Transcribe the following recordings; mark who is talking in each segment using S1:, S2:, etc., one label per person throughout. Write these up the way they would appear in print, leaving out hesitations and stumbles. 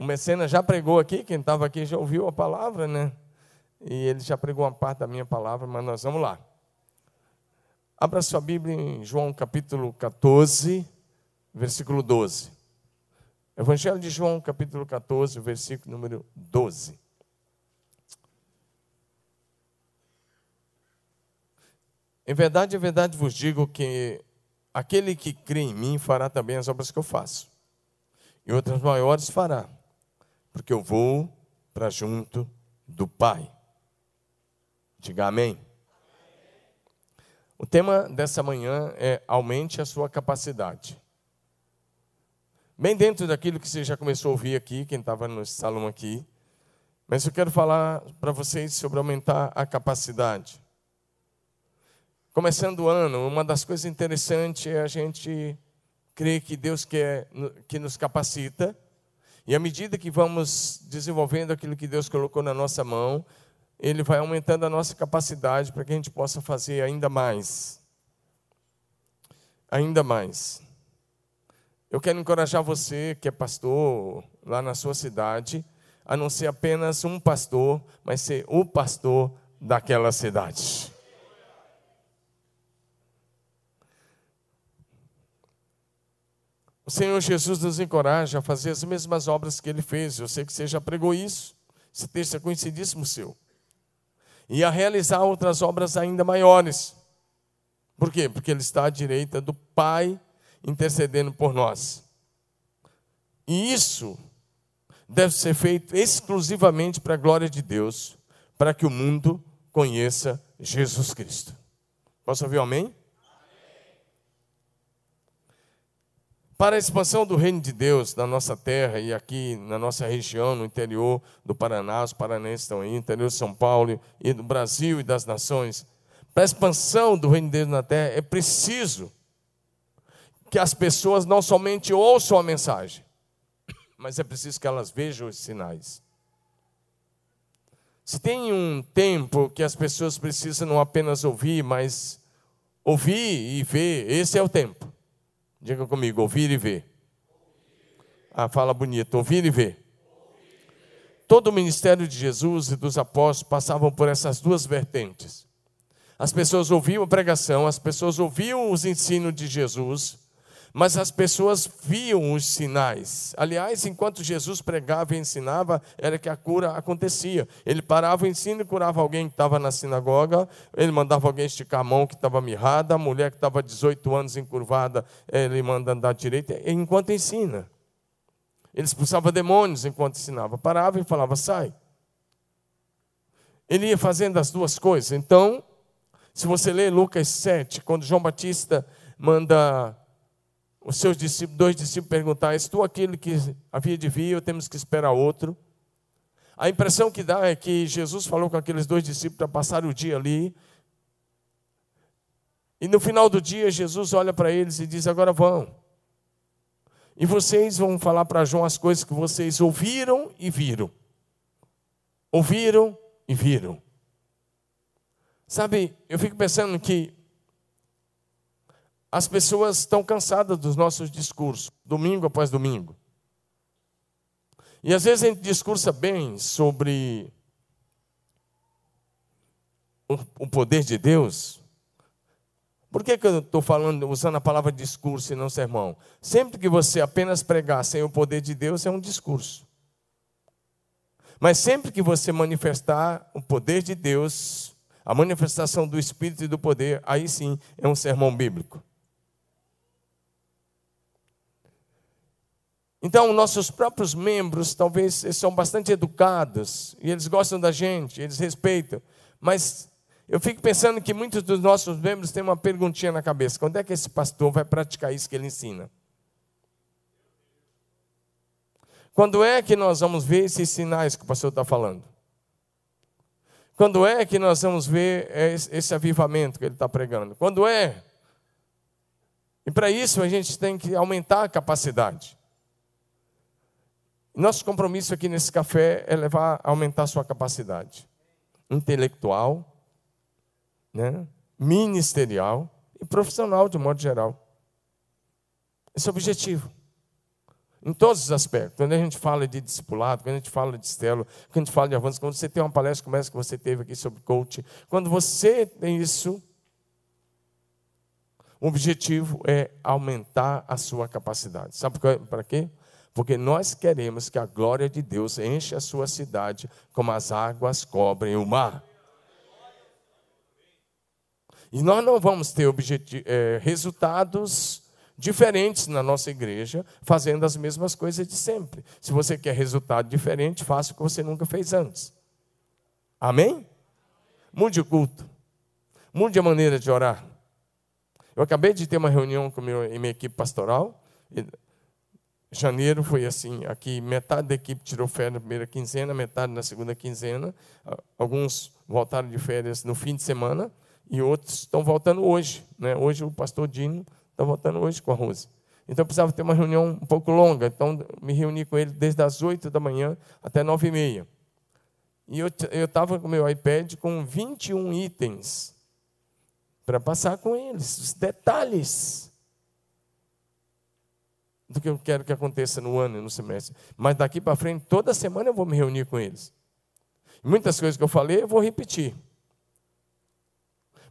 S1: Mecenas já pregou aqui, quem estava aqui já ouviu a palavra, né? E ele já pregou uma parte da minha palavra, mas nós vamos lá. Abra sua Bíblia em João capítulo 14, versículo 12. Evangelho de João capítulo 14, versículo número 12. Em verdade vos digo que aquele que crê em mim fará também as obras que eu faço. E outras maiores fará, porque eu vou para junto do Pai. Diga amém. O tema dessa manhã é aumente a sua capacidade. Bem dentro daquilo que você já começou a ouvir aqui, quem estava no salão aqui. Mas eu quero falar para vocês sobre aumentar a capacidade. Começando o ano, uma das coisas interessantes é a gente crer que Deus quer que nos capacita. E à medida que vamos desenvolvendo aquilo que Deus colocou na nossa mão, Ele vai aumentando a nossa capacidade para que a gente possa fazer ainda mais. Ainda mais. Eu quero encorajar você que é pastor lá na sua cidade, a não ser apenas um pastor, mas ser o pastor daquela cidade. O Senhor Jesus nos encoraja a fazer as mesmas obras que Ele fez. Eu sei que você já pregou isso. Esse texto é conhecidíssimo seu. E a realizar outras obras ainda maiores. Por quê? Porque Ele está à direita do Pai, intercedendo por nós. E isso deve ser feito exclusivamente para a glória de Deus, para que o mundo conheça Jesus Cristo. Posso ouvir um amém? Para a expansão do reino de Deus na nossa terra e aqui na nossa região, no interior do Paraná, os paranaenses estão aí, no interior de São Paulo e do Brasil e das nações, para a expansão do reino de Deus na terra, é preciso que as pessoas não somente ouçam a mensagem, mas é preciso que elas vejam os sinais. Se tem um tempo que as pessoas precisam não apenas ouvir, mas ouvir e ver, esse é o tempo. Diga comigo, ouvir e ver. Fala bonito, ouvir e ver. Todo o ministério de Jesus e dos apóstolos passavam por essas duas vertentes. As pessoas ouviam a pregação, as pessoas ouviam os ensinos de Jesus, mas as pessoas viam os sinais. Aliás, enquanto Jesus pregava e ensinava, era que a cura acontecia. Ele parava o ensino e curava alguém que estava na sinagoga, ele mandava alguém esticar a mão que estava mirrada, a mulher que estava 18 anos encurvada, ele manda andar direito, enquanto ensina. Ele expulsava demônios enquanto ensinava, parava e falava, sai. Ele ia fazendo as duas coisas. Então, se você ler Lucas 7, quando João Batista manda os seus discípulos, dois discípulos perguntar, és tu aquele que havia de vir ou temos que esperar outro? A impressão que dá é que Jesus falou com aqueles dois discípulos para passar o dia ali. E no final do dia, Jesus olha para eles e diz, agora vão. E vocês vão falar para João as coisas que vocês ouviram e viram. Ouviram e viram. Sabe, eu fico pensando que as pessoas estão cansadas dos nossos discursos, domingo após domingo. E às vezes a gente discursa bem sobre o poder de Deus. Por que eu estou usando a palavra discurso e não sermão? Sempre que você apenas pregar sem o poder de Deus, é um discurso. Mas sempre que você manifestar o poder de Deus, a manifestação do Espírito e do poder, aí sim é um sermão bíblico. Então, nossos próprios membros, talvez, são bastante educados, e eles gostam da gente, eles respeitam, mas eu fico pensando que muitos dos nossos membros têm uma perguntinha na cabeça, quando é que esse pastor vai praticar isso que ele ensina? Quando é que nós vamos ver esses sinais que o pastor está falando? Quando é que nós vamos ver esse avivamento que ele está pregando? Quando é? E para isso a gente tem que aumentar a capacidade. Nosso compromisso aqui nesse café é aumentar a sua capacidade intelectual, né, ministerial e profissional de modo geral. Esse é o objetivo. Em todos os aspectos. Quando a gente fala de discipulado, quando a gente fala de célula, quando a gente fala de avanço, quando você tem uma palestra como essa que você teve aqui sobre coaching, quando você tem isso, o objetivo é aumentar a sua capacidade. Sabe para quê? Porque nós queremos que a glória de Deus enche a sua cidade como as águas cobrem o mar. E nós não vamos ter resultados diferentes na nossa igreja, fazendo as mesmas coisas de sempre. Se você quer resultado diferente, faça o que você nunca fez antes. Amém? Mude o culto. Mude a maneira de orar. Eu acabei de ter uma reunião com minha equipe pastoral. Janeiro foi assim, aqui metade da equipe tirou férias na primeira quinzena, metade na segunda quinzena. Alguns voltaram de férias no fim de semana e outros estão voltando hoje. Né? Hoje o pastor Dino está voltando hoje com a Rose. Então, eu precisava ter uma reunião um pouco longa. Então, me reuni com ele desde as 8 da manhã até 9h30. E eu estava com o meu iPad com 21 itens para passar com eles, os detalhes do que eu quero que aconteça no ano e no semestre. Mas daqui para frente, toda semana eu vou me reunir com eles. Muitas coisas que eu falei, eu vou repetir.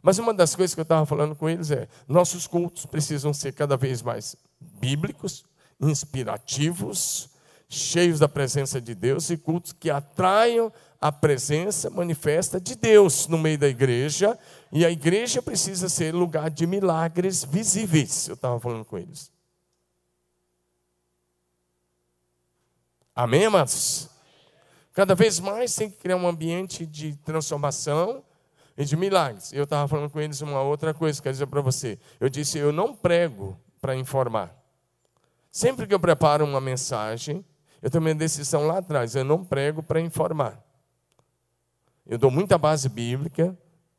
S1: Mas uma das coisas que eu estava falando com eles é: nossos cultos precisam ser cada vez mais bíblicos, inspirativos, cheios da presença de Deus e cultos que atraiam a presença manifesta de Deus no meio da igreja. E a igreja precisa ser lugar de milagres visíveis. Eu estava falando com eles. Amém, amados? Cada vez mais tem que criar um ambiente de transformação e de milagres. Eu estava falando com eles uma outra coisa, quero dizer para você. Eu disse, eu não prego para informar. Sempre que eu preparo uma mensagem, eu tomei a decisão lá atrás, eu não prego para informar. Eu dou muita base bíblica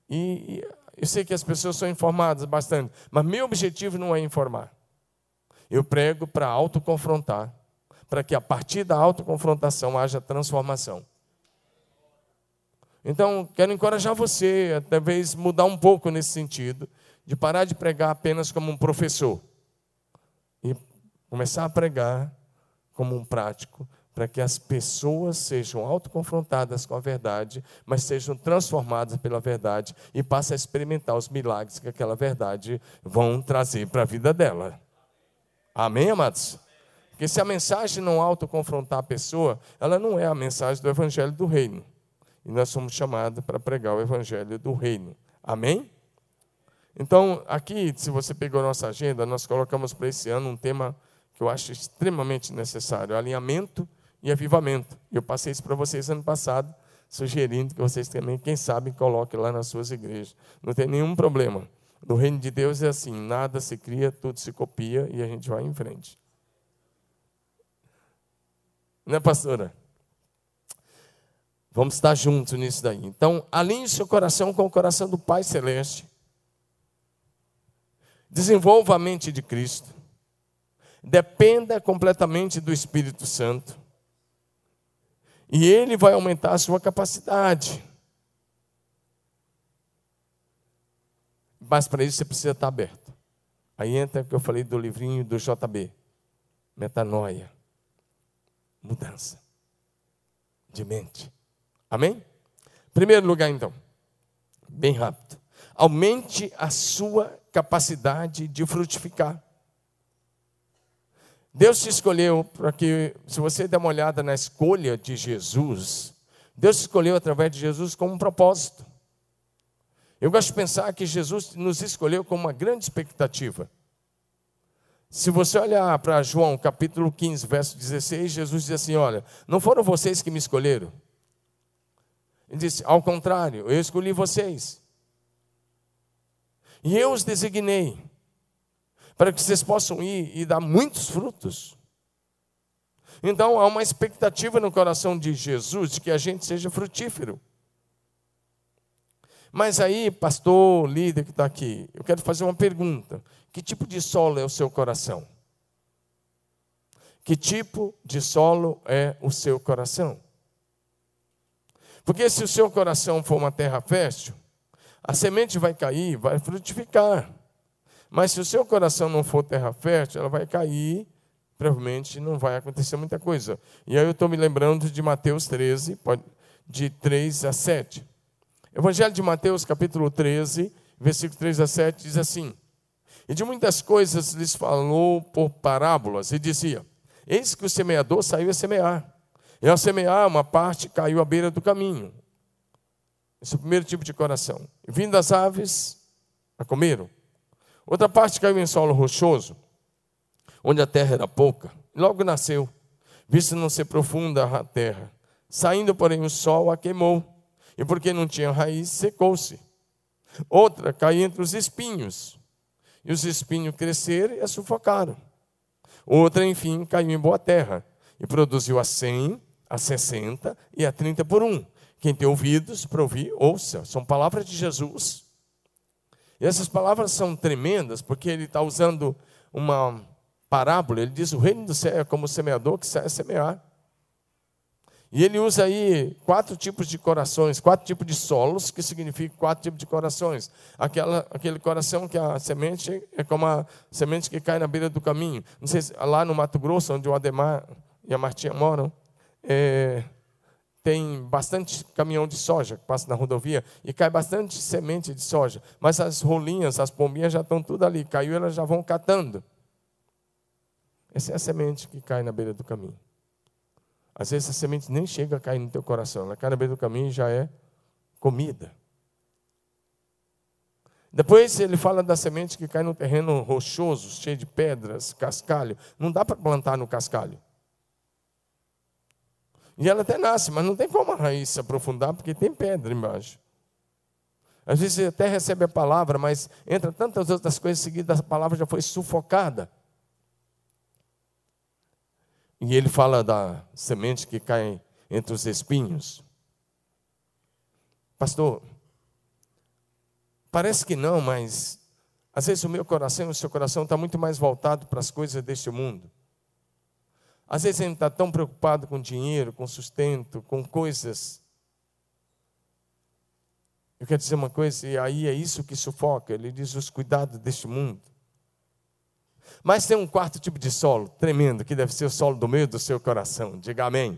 S1: e eu sei que as pessoas são informadas bastante, mas meu objetivo não é informar. Eu prego para autoconfrontar, para que a partir da autoconfrontação haja transformação. Então, quero encorajar você a talvez mudar um pouco nesse sentido, de parar de pregar apenas como um professor e começar a pregar como um prático, para que as pessoas sejam autoconfrontadas com a verdade, mas sejam transformadas pela verdade e passem a experimentar os milagres que aquela verdade vão trazer para a vida dela. Amém, amados? Porque se a mensagem não autoconfrontar a pessoa, ela não é a mensagem do Evangelho do Reino. E nós somos chamados para pregar o Evangelho do Reino. Amém? Então, aqui, se você pegou a nossa agenda, nós colocamos para esse ano um tema que eu acho extremamente necessário: alinhamento e avivamento. Eu passei isso para vocês ano passado, sugerindo que vocês também, quem sabe, coloquem lá nas suas igrejas. Não tem nenhum problema. No reino de Deus é assim, nada se cria, tudo se copia e a gente vai em frente. Né, pastora? Vamos estar juntos nisso daí. Então, alinhe seu coração com o coração do Pai Celeste. Desenvolva a mente de Cristo. Dependa completamente do Espírito Santo. E Ele vai aumentar a sua capacidade. Mas para isso você precisa estar aberto. Aí entra o que eu falei do livrinho do JB. Metanoia. Mudança de mente. Amém? Primeiro lugar, então, bem rápido. Aumente a sua capacidade de frutificar. Deus te escolheu para que, se você der uma olhada na escolha de Jesus, Deus te escolheu através de Jesus com um propósito. Eu gosto de pensar que Jesus nos escolheu com uma grande expectativa. Se você olhar para João, capítulo 15, verso 16, Jesus diz assim, olha, não foram vocês que me escolheram. Ele disse, ao contrário, eu escolhi vocês. E eu os designei, para que vocês possam ir e dar muitos frutos. Então, há uma expectativa no coração de Jesus de que a gente seja frutífero. Mas aí, pastor, líder que está aqui, eu quero fazer uma pergunta. Que tipo de solo é o seu coração? Que tipo de solo é o seu coração? Porque se o seu coração for uma terra fértil, a semente vai cair, vai frutificar. Mas se o seu coração não for terra fértil, ela vai cair, provavelmente não vai acontecer muita coisa. E aí eu estou me lembrando de Mateus 13, de 3 a 7. Evangelho de Mateus, capítulo 13, versículo 3 a 7, diz assim: E de muitas coisas lhes falou por parábolas, e dizia: Eis que o semeador saiu a semear. E ao semear, uma parte caiu à beira do caminho. Esse é o primeiro tipo de coração. E vindo as aves, a comeram. Outra parte caiu em solo rochoso, onde a terra era pouca. E logo nasceu, visto não ser profunda a terra. Saindo, porém, o sol a queimou. E porque não tinha raiz, secou-se. Outra caiu entre os espinhos. E os espinhos cresceram e a sufocaram. Outra, enfim, caiu em boa terra. E produziu a 100, a 60 e a 30 por um. Quem tem ouvidos para ouvir, ouça. São palavras de Jesus. E essas palavras são tremendas, porque ele está usando uma parábola. Ele diz: o reino do céu é como o semeador que sai a semear. E ele usa aí 4 tipos de corações, 4 tipos de solos, que significa 4 tipos de corações. Aquele coração que a semente é como a semente que cai na beira do caminho. Não sei se lá no Mato Grosso, onde o Ademar e a Martinha moram, tem bastante caminhão de soja que passa na rodovia e cai bastante semente de soja. Mas as rolinhas, as pombinhas já estão tudo ali. Caiu, elas já vão catando. Essa é a semente que cai na beira do caminho. Às vezes a semente nem chega a cair no teu coração. Ela cai na beira do caminho e já é comida. Depois ele fala da semente que cai no terreno rochoso, cheio de pedras, cascalho. Não dá para plantar no cascalho. E ela até nasce, mas não tem como a raiz se aprofundar, porque tem pedra embaixo. Às vezes você até recebe a palavra, mas entra tantas outras coisas seguidas, a palavra já foi sufocada. E ele fala da semente que cai entre os espinhos. Pastor, parece que não, mas às vezes o meu coração e o seu coração está muito mais voltado para as coisas deste mundo. Às vezes a gente está tão preocupado com dinheiro, com sustento, com coisas. Eu quero dizer uma coisa, e aí é isso que sufoca. Ele diz os cuidados deste mundo. Mas tem um 4º tipo de solo, tremendo, que deve ser o solo do meio do seu coração. Diga amém.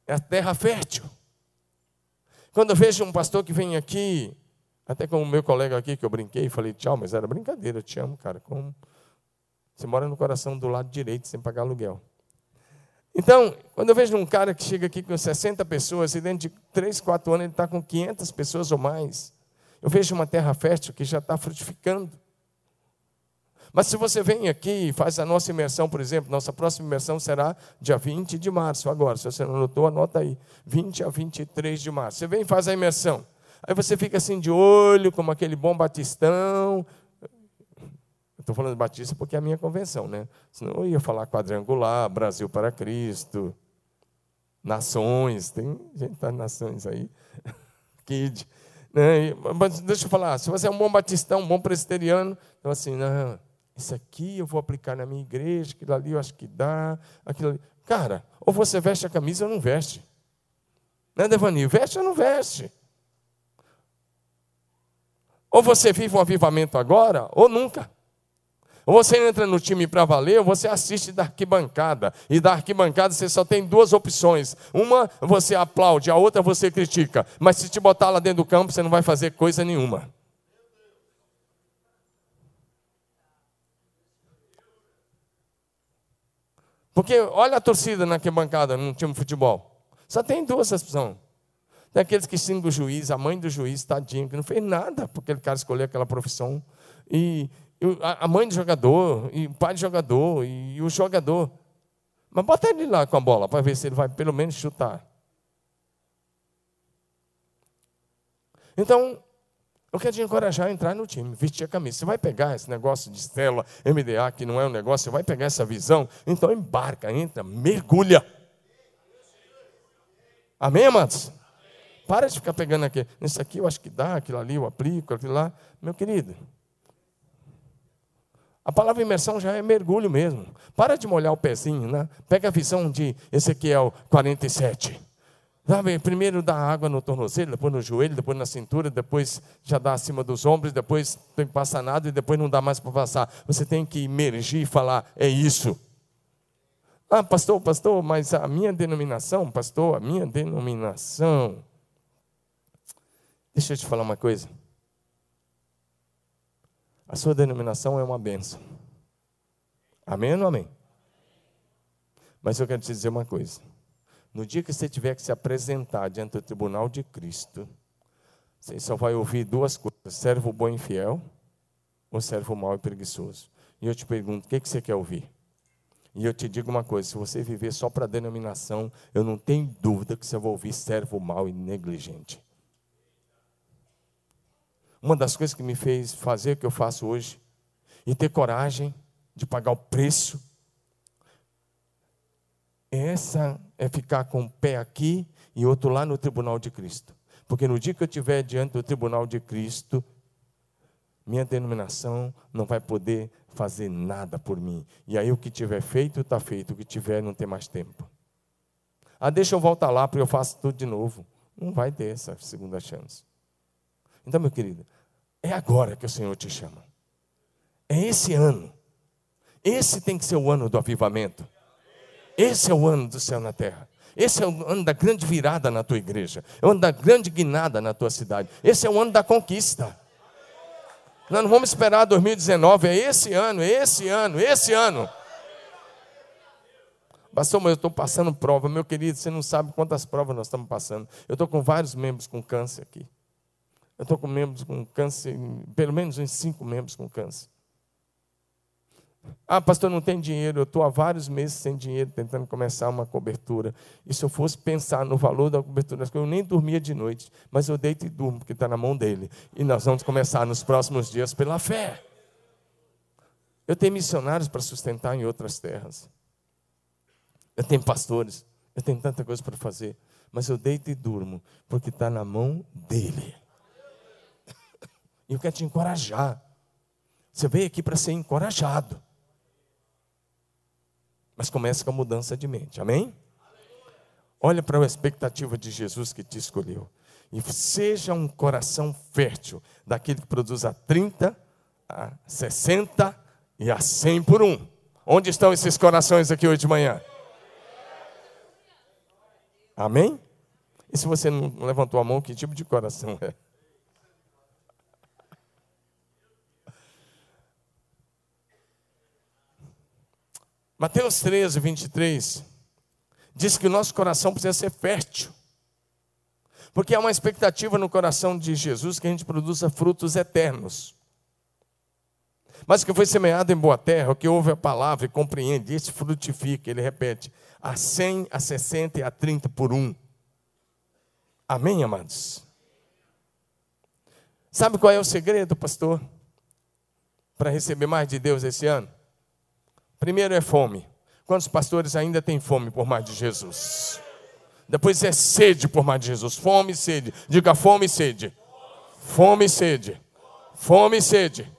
S1: É a terra fértil. Quando eu vejo um pastor que vem aqui, até com o meu colega aqui, que eu brinquei, falei: tchau, mas era brincadeira, eu te amo, cara. Como você mora no coração do lado direito, sem pagar aluguel. Então, quando eu vejo um cara que chega aqui com 60 pessoas, e dentro de 3, 4 anos ele está com 500 pessoas ou mais, eu vejo uma terra fértil que já está frutificando. Mas se você vem aqui e faz a nossa imersão, por exemplo, nossa próxima imersão será dia 20 de março, agora, se você não anotou, anota aí, 20 a 23 de março. Você vem e faz a imersão. Aí você fica assim de olho, como aquele bom batistão. Estou falando de batista porque é a minha convenção, né? Senão eu ia falar quadrangular, Brasil para Cristo, nações, tem gente das nações aí, Kid. Né? Mas deixa eu falar, se você é um bom batistão, um bom presbiteriano, então assim, não, isso aqui eu vou aplicar na minha igreja, aquilo ali eu acho que dá, aquilo ali. Cara, ou você veste a camisa ou não veste. Né, Devanil? Veste ou não veste? Ou você vive um avivamento agora, ou nunca. Ou você entra no time para valer, ou você assiste da arquibancada. E da arquibancada você só tem 2 opções. Uma, você aplaude, a outra você critica. Mas se te botar lá dentro do campo, você não vai fazer coisa nenhuma. Porque olha a torcida na arquibancada, num time de futebol. Só tem 2 opções. Tem aqueles que xingam o juiz, a mãe do juiz, tadinho, que não fez nada porque aquele cara escolheu aquela profissão. E a mãe do jogador, e o pai do jogador, e o jogador. Mas bota ele lá com a bola, para ver se ele vai pelo menos chutar. Então, eu quero te encorajar a entrar no time, vestir a camisa. Você vai pegar esse negócio de célula, MDA, que não é um negócio, você vai pegar essa visão, então embarca, entra, mergulha. Amém, amados? Para de ficar pegando aqui. Isso aqui eu acho que dá, aquilo ali eu aplico, aquilo lá. Meu querido, a palavra imersão já é mergulho mesmo. Para de molhar o pezinho, né? Pega a visão de Ezequiel 47. Sabe, primeiro dá água no tornozelo, depois no joelho, depois na cintura, depois já dá acima dos ombros, depois tem que passar nada e depois não dá mais para passar. Você tem que imergir e falar, é isso. Ah, pastor, mas a minha denominação, pastor, a minha denominação. Deixa eu te falar uma coisa. A sua denominação é uma bênção. Amém ou não amém? Mas eu quero te dizer uma coisa. No dia que você tiver que se apresentar diante do tribunal de Cristo, você só vai ouvir duas coisas: servo bom e fiel ou servo mau e preguiçoso. E eu te pergunto, o que você quer ouvir? E eu te digo uma coisa: se você viver só para a denominação, eu não tenho dúvida que você vai ouvir servo mau e negligente. Uma das coisas que me fez fazer o que eu faço hoje, e ter coragem de pagar o preço, essa é ficar com um pé aqui e outro lá no tribunal de Cristo. Porque no dia que eu estiver diante do tribunal de Cristo, minha denominação não vai poder fazer nada por mim. E aí o que tiver feito, está feito. O que tiver, não tem mais tempo. Ah, deixa eu voltar lá, porque eu faço tudo de novo. Não vai ter essa segunda chance. Então, meu querido, é agora que o Senhor te chama. É esse ano. Esse tem que ser o ano do avivamento. Esse é o ano do céu na terra. Esse é o ano da grande virada na tua igreja. É o ano da grande guinada na tua cidade. Esse é o ano da conquista. Nós não vamos esperar 2019, é esse ano, esse ano, esse ano. Pastor, mas eu estou passando prova. Meu querido, você não sabe quantas provas nós estamos passando. Eu estou com vários membros com câncer aqui. Eu estou com membros com câncer, pelo menos uns 5 membros com câncer. Ah, pastor, não tem dinheiro. Eu estou há vários meses sem dinheiro, tentando começar uma cobertura. E se eu fosse pensar no valor da cobertura, eu nem dormia de noite, mas eu deito e durmo, porque está na mão dele. E nós vamos começar nos próximos dias pela fé. Eu tenho missionários para sustentar em outras terras. Eu tenho pastores, eu tenho tanta coisa para fazer, mas eu deito e durmo, porque está na mão dele. E eu quero te encorajar. Você veio aqui para ser encorajado. Mas começa com a mudança de mente, amém? Olha para a expectativa de Jesus que te escolheu. E seja um coração fértil, daquele que produz a 30, a 60 e a 100 por um. Onde estão esses corações aqui hoje de manhã? Amém? E se você não levantou a mão, que tipo de coração é? Mateus 13, 23, diz que o nosso coração precisa ser fértil. Porque há uma expectativa no coração de Jesus que a gente produza frutos eternos. Mas o que foi semeado em boa terra, o que ouve a palavra e compreende, esse frutifica, ele repete, a 100, a 60 e a 30 por um. Amém, amados? Sabe qual é o segredo, pastor? Para receber mais de Deus esse ano? Primeiro é fome. Quantos pastores ainda têm fome por mais de Jesus? Depois é sede por mais de Jesus. Fome e sede. Diga fome e sede. Fome e sede. Fome e sede.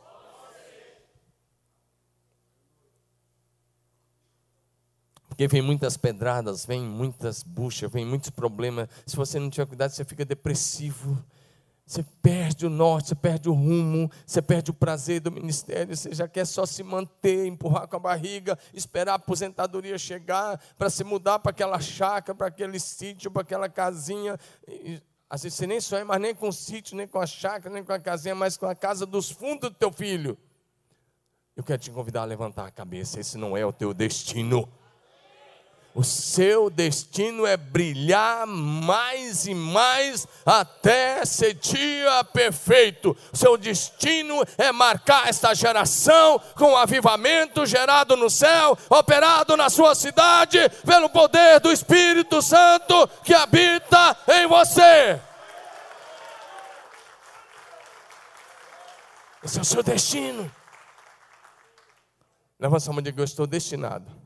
S1: Porque vem muitas pedradas, vem muitas buchas, vem muitos problemas. Se você não tiver cuidado, você fica depressivo. Você perde o norte, você perde o rumo, você perde o prazer do ministério, você já quer só se manter, empurrar com a barriga, esperar a aposentadoria chegar para se mudar para aquela chácara, para aquele sítio, para aquela casinha. E, às vezes você nem sonha mais nem com o sítio, nem com a chácara, nem com a casinha, mas com a casa dos fundos do teu filho. Eu quero te convidar a levantar a cabeça, esse não é o teu destino. O seu destino é brilhar mais e mais até ser dia perfeito. O seu destino é marcar esta geração com o avivamento gerado no céu, operado na sua cidade, pelo poder do Espírito Santo que habita em você. Esse é o seu destino. Levanta a mão e diga: eu estou destinado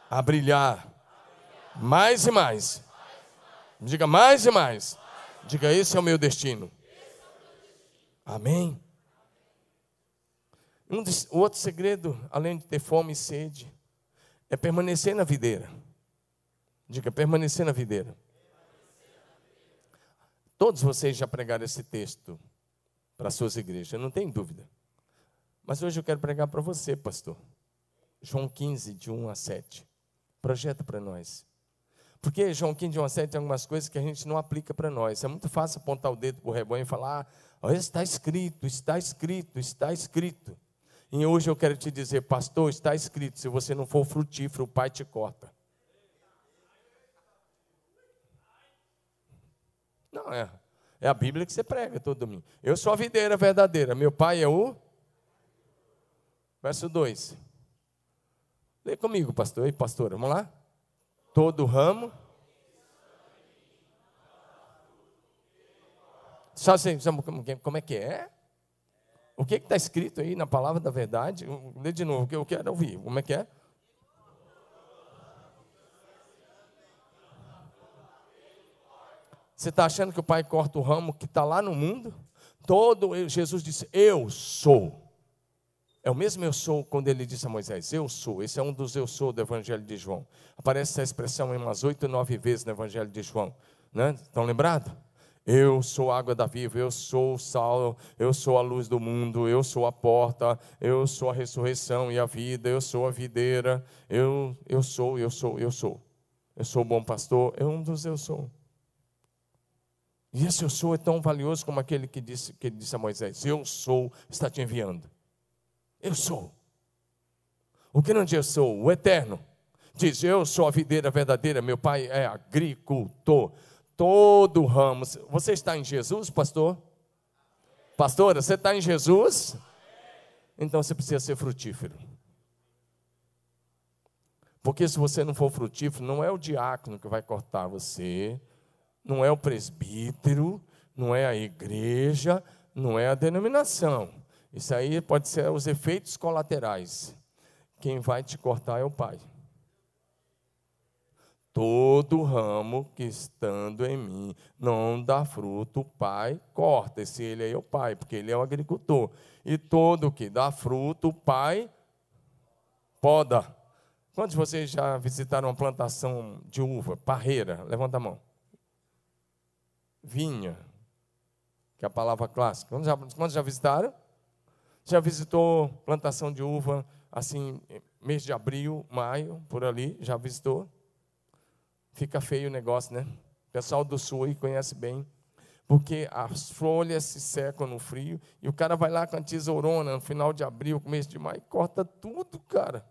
S1: a brilhar mais e mais. Diga mais e mais. Diga: esse é o meu destino. Amém. O outro segredo, além de ter fome e sede, é permanecer na videira. Diga: permanecer na videira. Todos vocês já pregaram esse texto para as suas igrejas, não tem dúvida. Mas hoje eu quero pregar para você, pastor. João 15, de 1 a 7. Projeta para nós. Porque João 15, de 1 a 7 tem algumas coisas que a gente não aplica para nós. É muito fácil apontar o dedo para o rebanho e falar: olha, está escrito, está escrito, está escrito. E hoje eu quero te dizer, pastor, está escrito, se você não for frutífero, o Pai te corta. Não, é a Bíblia que você prega todo domingo. Eu sou a videira verdadeira, meu pai é o... Verso 2. Lê comigo, pastor e pastora, vamos lá? Todo ramo... Só assim, como é que é? O que está escrito aí na palavra da verdade? Lê de novo, que eu quero ouvir. Como é que é? Você está achando que o Pai corta o ramo que está lá no mundo? Jesus disse, eu sou. É o mesmo eu sou quando ele disse a Moisés, eu sou. Esse é um dos eu sou do Evangelho de João. Aparece essa expressão em umas 8 ou 9 vezes no Evangelho de João. Né? Estão lembrados? Eu sou a água da vida, eu sou o sal, eu sou a luz do mundo, eu sou a porta, eu sou a ressurreição e a vida, eu sou a videira, eu sou. Eu sou o bom pastor, é um dos eu sou. E esse eu sou é tão valioso como aquele que ele disse a Moisés, eu sou, está te enviando. Eu sou. O que não diz eu sou? O eterno. Diz, eu sou a videira verdadeira, meu pai é agricultor. Todo ramo. Você está em Jesus, pastor? Pastora, você está em Jesus? Então você precisa ser frutífero. Porque se você não for frutífero, não é o diácono que vai cortar você, não é o presbítero, não é a igreja, não é a denominação. Isso aí pode ser os efeitos colaterais. Quem vai te cortar é o Pai. Todo ramo que estando em mim não dá fruto, o Pai corta. Esse ele aí é o Pai, porque ele é o agricultor. E todo que dá fruto, o Pai poda. Quantos de vocês já visitaram uma plantação de uva, parreira? Levanta a mão. Vinha, que é a palavra clássica. Quantos já visitaram? Já visitou plantação de uva, assim, mês de abril, maio, por ali? Já visitou? Fica feio o negócio, né? O pessoal do sul aí conhece bem. Porque as folhas se secam no frio e o cara vai lá com a tesourona no final de abril, começo de maio, e corta tudo, cara.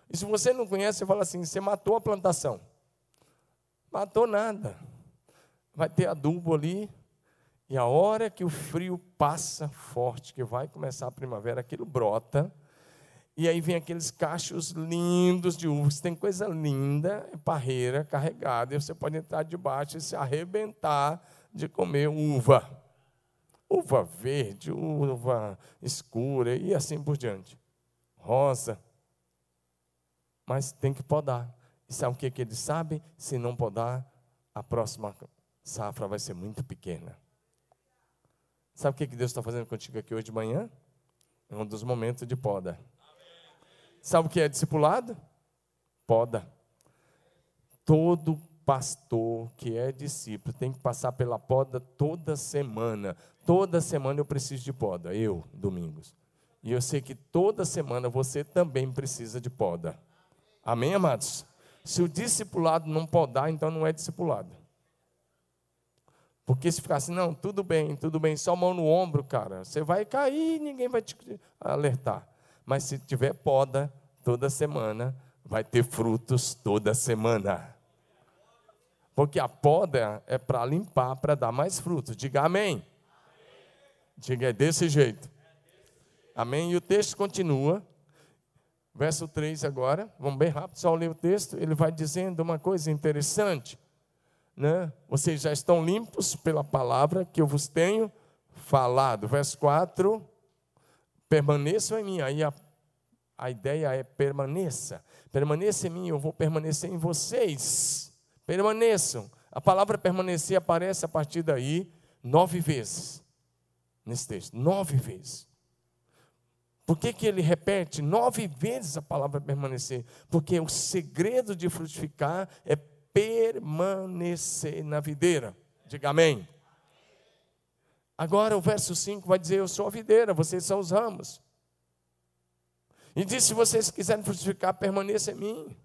S1: E se você não conhece, você fala assim, você matou a plantação. Matou nada. Vai ter adubo ali. E a hora que o frio passa forte, que vai começar a primavera, aquilo brota. E aí vem aqueles cachos lindos de uvas. Tem coisa linda, parreira, carregada. E você pode entrar debaixo e se arrebentar de comer uva. Uva verde, uva escura e assim por diante. Rosa. Mas tem que podar. E sabe o que eles sabem? Se não podar, a próxima safra vai ser muito pequena. Sabe o que Deus está fazendo contigo aqui hoje de manhã? É um dos momentos de poda. Sabe o que é discipulado? Poda. Todo pastor que é discípulo tem que passar pela poda toda semana. Toda semana eu preciso de poda, Domingos. E eu sei que toda semana você também precisa de poda. Amém, amados? Se o discipulado não podar, então não é discipulado. Porque se ficar assim, não, tudo bem, só mão no ombro, cara, você vai cair e ninguém vai te alertar. Mas se tiver poda toda semana, vai ter frutos toda semana. Porque a poda é para limpar, para dar mais frutos. Diga amém. Diga, é desse jeito. Amém. E o texto continua. Verso 3 agora. Vamos bem rápido, só ler o texto. Ele vai dizendo uma coisa interessante. Né? Vocês já estão limpos pela palavra que eu vos tenho falado. Verso 4. Permaneçam em mim. Aí a ideia é permaneça. Permaneça em mim, eu vou permanecer em vocês. Permaneçam. A palavra permanecer aparece a partir daí 9 vezes. Nesse texto, 9 vezes. Por que ele repete 9 vezes a palavra permanecer? Porque o segredo de frutificar é permanecer na videira. Diga amém. Agora o verso 5 vai dizer: eu sou a videira, vocês são os ramos. E diz: se vocês quiserem frutificar, permaneça em mim.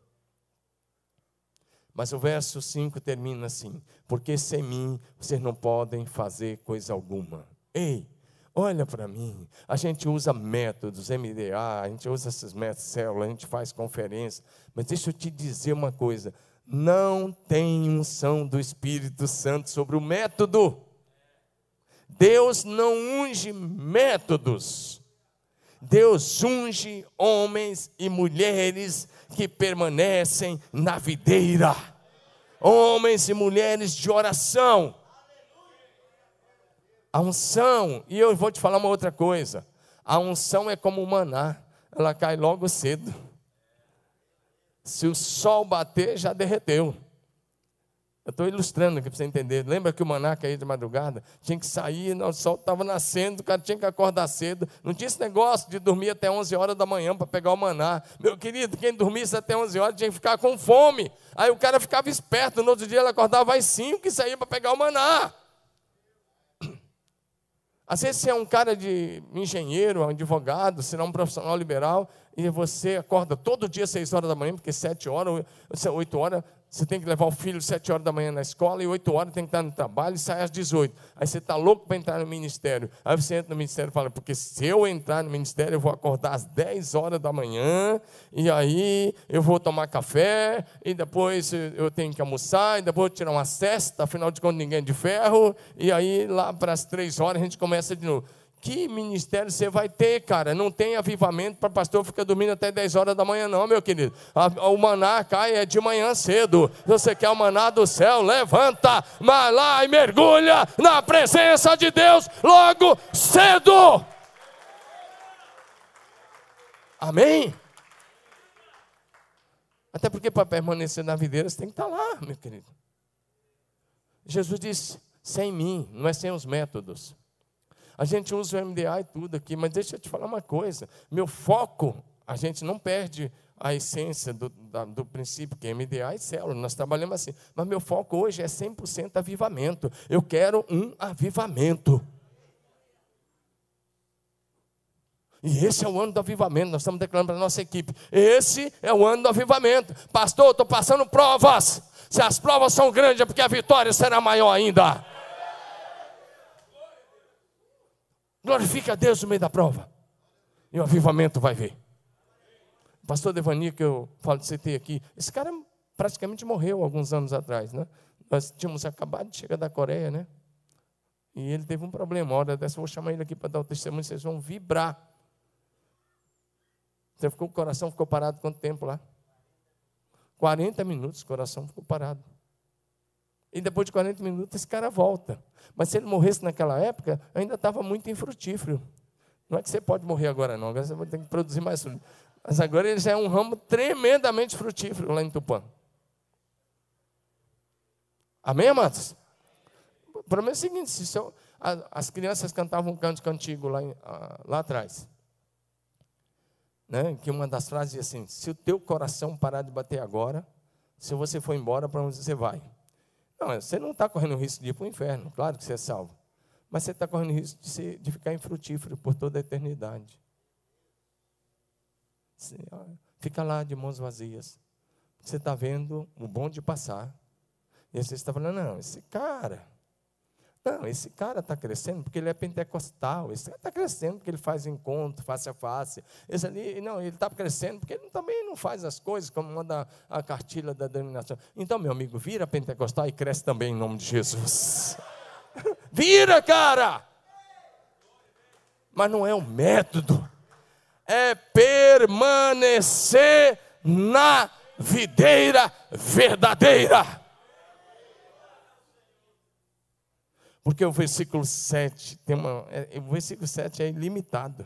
S1: Mas o verso 5 termina assim: porque sem mim vocês não podem fazer coisa alguma. Ei, olha para mim, a gente usa métodos, MDA, a gente usa esses métodos, célula, a gente faz conferência, mas deixa eu te dizer uma coisa: não tem unção do Espírito Santo sobre o método. Deus não unge métodos, Deus unge homens e mulheres que permanecem na videira, homens e mulheres de oração. A unção, e eu vou te falar uma outra coisa, a unção é como o maná, ela cai logo cedo. Se o sol bater, já derreteu. Eu estou ilustrando aqui para você entender. Lembra que o maná caía de madrugada? Tinha que sair, o sol estava nascendo, o cara tinha que acordar cedo. Não tinha esse negócio de dormir até 11 horas da manhã para pegar o maná. Meu querido, quem dormisse até 11 horas tinha que ficar com fome. Aí o cara ficava esperto, no outro dia ele acordava às 5 e saía para pegar o maná. Às vezes você é um cara de engenheiro, um advogado, você é um profissional liberal, e você acorda todo dia às 6 horas da manhã, porque 7 horas, 8 horas, você tem que levar o filho às 7 horas da manhã na escola, e 8 horas tem que estar no trabalho, e sai às 18. Aí você está louco para entrar no ministério. Aí você entra no ministério e fala: porque se eu entrar no ministério, eu vou acordar às 10 horas da manhã, e aí eu vou tomar café, e depois eu tenho que almoçar, e depois eu tirar uma cesta, afinal de contas ninguém é de ferro, e aí lá para as 3 horas a gente começa de novo. Que ministério você vai ter, cara? Não tem avivamento para pastor ficar dormindo até 10 horas da manhã, não, meu querido. O maná cai de manhã cedo. Se você quer o maná do céu, levanta, vai lá e mergulha na presença de Deus logo cedo. Amém? Até porque para permanecer na videira você tem que estar lá, meu querido. Jesus disse: sem mim, não é sem os métodos. A gente usa o MDA e tudo aqui, mas deixa eu te falar uma coisa. Meu foco, a gente não perde a essência do princípio, que é MDA e célula. Nós trabalhamos assim. Mas meu foco hoje é 100% avivamento. Eu quero um avivamento. E esse é o ano do avivamento. Nós estamos declarando para a nossa equipe: esse é o ano do avivamento. Pastor, eu estou passando provas. Se as provas são grandes, é porque a vitória será maior ainda. Glorifica a Deus no meio da prova, e o avivamento vai vir. O pastor Devani, que eu falo de CT aqui, esse cara praticamente morreu alguns anos atrás, né? Nós tínhamos acabado de chegar da Coreia, né? E ele teve um problema. Uma hora dessa eu vou chamar ele aqui para dar o testemunho, vocês vão vibrar. O coração ficou parado quanto tempo lá? 40 minutos o coração ficou parado. E depois de 40 minutos esse cara volta. Mas se ele morresse naquela época, ainda estava muito infrutífero. Não é que você pode morrer agora não, agora você vai ter que produzir mais fruto. Mas agora ele já é um ramo tremendamente frutífero lá em Tupã. Amém, amados? O problema é o seguinte: as crianças cantavam um cântico antigo lá atrás. Né? Que uma das frases dizia assim: se o teu coração parar de bater agora, se você for embora, para onde você vai? Não, você não está correndo o risco de ir para o inferno, claro que você é salvo. Mas você está correndo o risco de ficar infrutífero por toda a eternidade. Você fica lá de mãos vazias. Você está vendo o bonde passar. E aí você está falando: não, esse cara está crescendo porque ele é pentecostal. Esse cara está crescendo porque ele faz encontro face a face. Esse ali, não, ele está crescendo porque ele também não faz as coisas como manda a cartilha da denominação. Então, meu amigo, vira pentecostal e cresce também em nome de Jesus. Vira, cara! Mas não é o método. É permanecer na videira verdadeira. Porque o versículo 7 o versículo 7 é ilimitado.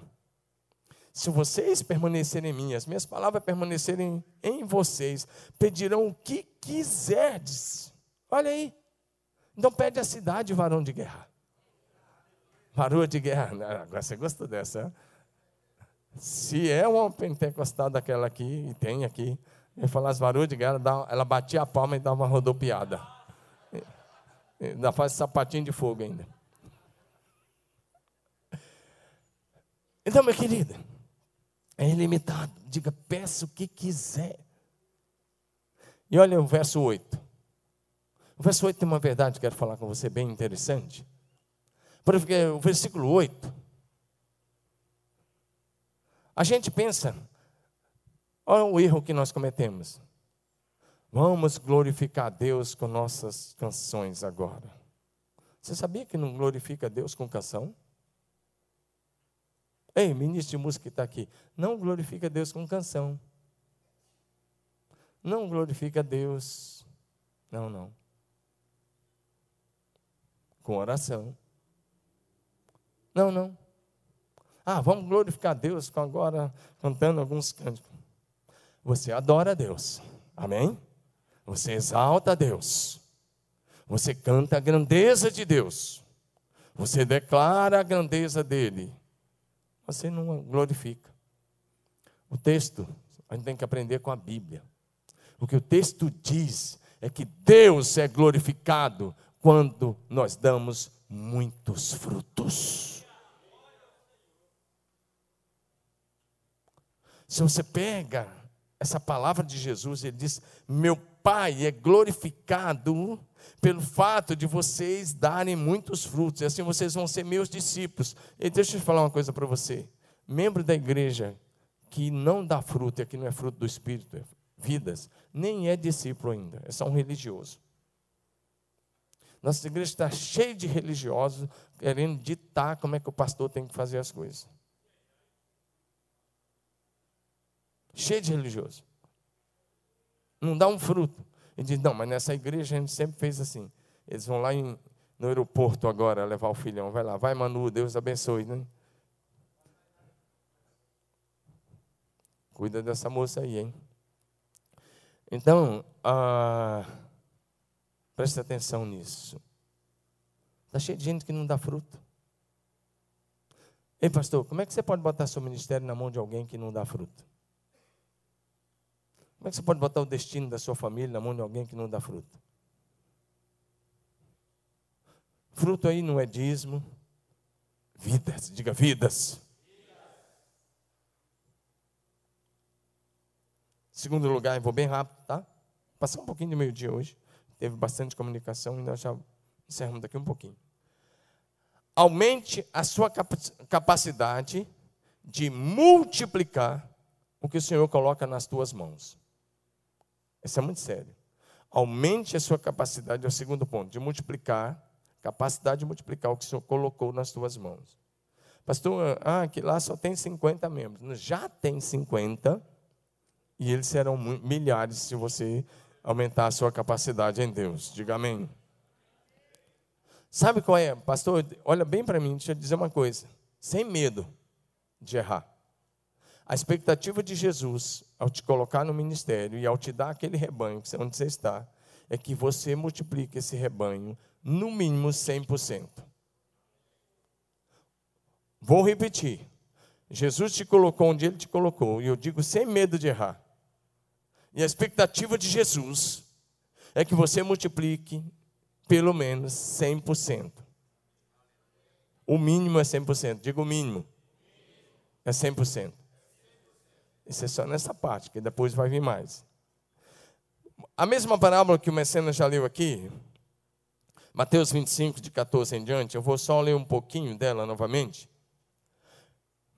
S1: Se vocês permanecerem em mim, as minhas palavras permanecerem em vocês, pedirão o que quiserdes. Olha aí. Então pede a cidade, varão de guerra. Varão de guerra. Agora você gostou dessa. Se é uma pentecostal daquela aqui, e tem aqui, eu falar as varões de guerra, ela batia a palma e dava uma rodopiada. Ainda faz sapatinho de fogo ainda. Então, meu querido, é ilimitado. Diga, peça o que quiser. E olha o verso 8. O verso 8 tem uma verdade que quero falar com você bem interessante. Porque o versículo 8, a gente pensa, olha o erro que nós cometemos. Vamos glorificar a Deus com nossas canções agora. Você sabia que não glorifica a Deus com canção? Ei, ministro de música que está aqui, não glorifica a Deus com canção. Não glorifica a Deus, não. Com oração. Não. Vamos glorificar a Deus agora cantando alguns cânticos. Você adora a Deus, amém? Você exalta a Deus. Você canta a grandeza de Deus. Você declara a grandeza dele. Você não glorifica. O texto, a gente tem que aprender com a Bíblia. O que o texto diz é que Deus é glorificado quando nós damos muitos frutos. Se você pega essa palavra de Jesus, ele diz: meu Pai é glorificado pelo fato de vocês darem muitos frutos, e assim vocês vão ser meus discípulos. E deixa eu te falar uma coisa para você. Membro da igreja que não dá fruto, e que não é fruto do Espírito, vidas, nem é discípulo ainda, é só um religioso. Nossa igreja está cheia de religiosos querendo ditar como é que o pastor tem que fazer as coisas. Cheio de religioso. Não dá um fruto. Ele diz, não, mas nessa igreja a gente sempre fez assim. Eles vão lá no aeroporto agora levar o filhão. Vai lá, vai Manu, Deus abençoe, né? Cuida dessa moça aí, hein? Então, preste atenção nisso. Está cheio de gente que não dá fruto. Ei, pastor, como é que você pode botar seu ministério na mão de alguém que não dá fruto? Como é que você pode botar o destino da sua família na mão de alguém que não dá fruto? Fruto aí não é dízimo. Vidas, diga vidas. Segundo lugar, eu vou bem rápido, tá? Passar um pouquinho de meio-dia hoje. Teve bastante comunicação e nós já encerramos daqui um pouquinho. Aumente a sua capacidade de multiplicar o que o Senhor coloca nas tuas mãos. Isso é muito sério. Aumente a sua capacidade, é o segundo ponto, de multiplicar, capacidade de multiplicar o que o Senhor colocou nas tuas mãos. Pastor, que lá só tem 50 membros. Já tem 50, e eles serão milhares se você aumentar a sua capacidade em Deus. Diga amém. Sabe qual é? Pastor, olha bem para mim, deixa eu dizer uma coisa. Sem medo de errar. A expectativa de Jesus, ao te colocar no ministério e ao te dar aquele rebanho, onde você está, é que você multiplique esse rebanho, no mínimo 100%. Vou repetir. Jesus te colocou onde Ele te colocou, e eu digo sem medo de errar. E a expectativa de Jesus é que você multiplique pelo menos 100%. O mínimo é 100%. Diga o mínimo. É 100%. Isso é só nessa parte, que depois vai vir mais. A mesma parábola que o Mecenas já leu aqui, Mateus 25, de 14 em diante, eu vou só ler um pouquinho dela novamente.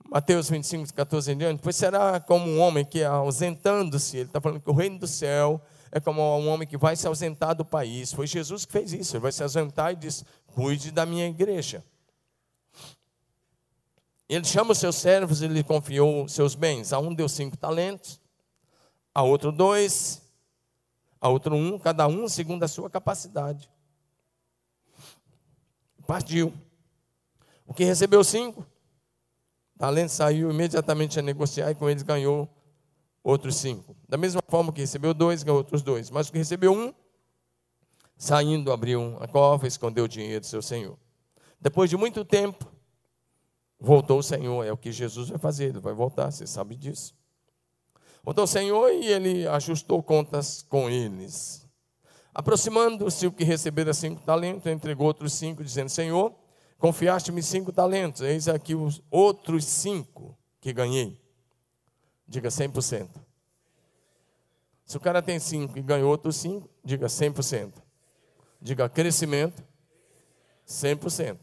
S1: Mateus 25, de 14 em diante, pois será como um homem que, ausentando-se, ele está falando que o reino do céu é como um homem que vai se ausentar do país. Foi Jesus que fez isso, ele vai se ausentar e diz, cuide da minha igreja. Ele chama os seus servos e lhe confiou seus bens. A um deu 5 talentos, a outro 2, a outro 1, cada um segundo a sua capacidade. Partiu. O que recebeu 5 talentos saiu imediatamente a negociar e com eles ganhou outros 5. Da mesma forma que recebeu 2, ganhou outros 2. Mas o que recebeu 1, saindo, abriu a cova e escondeu o dinheiro do seu senhor. Depois de muito tempo, voltou o Senhor, é o que Jesus vai fazer, Ele vai voltar, você sabe disso. Voltou o Senhor e Ele ajustou contas com eles. Aproximando-se o que recebera 5 talentos, entregou outros 5, dizendo, Senhor, Confiaste-me 5 talentos, eis aqui os outros 5 que ganhei. Diga 100%. Se o cara tem 5 e ganhou outros 5, diga 100%. Diga crescimento, 100%.